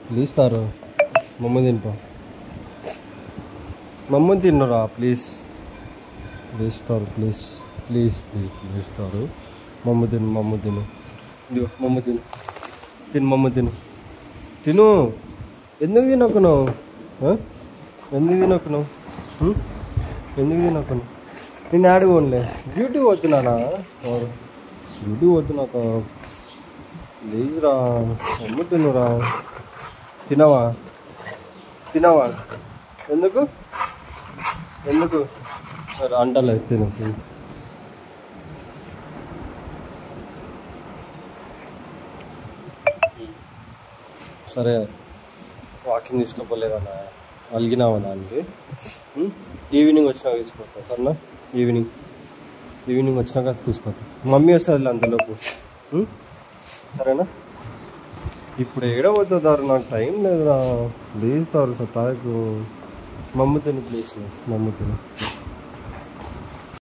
please Taru మమ్మ తినిపో మమ్మని తిన్నరా please please Taru please please please please Taru మమ్మ తిను ఇదిగో మమ్మ మమ్మ తిను ఎందుకు తినకున్నావు ఎందుకు తినకున్నావు నేను ఆడుకోనులే డ్యూటీ పోతున్నానా డ్యూటీ పోతున్నా ప్లీజ్ రా మమ్మ తినురా తినవా ఎందుకు సరే అంటలే తిను సరే వాకింగ్ తీసుకోపోలేదన్నా అలిగినావా దానికి ఈవినింగ్ వచ్చినాక తీసుకొస్తా సరేనా ఈవినింగ్ వచ్చినాక తీసుకొస్తా మమ్మీ వస్తుంది అంతలోపు సరేనా ఇప్పుడు ఏడబోతుందారు నాకు టైం లేదురా ప్లీజ్ తారు సార్ తాకు మమ్మ తిను ప్లీజ్ మమ్మ తిను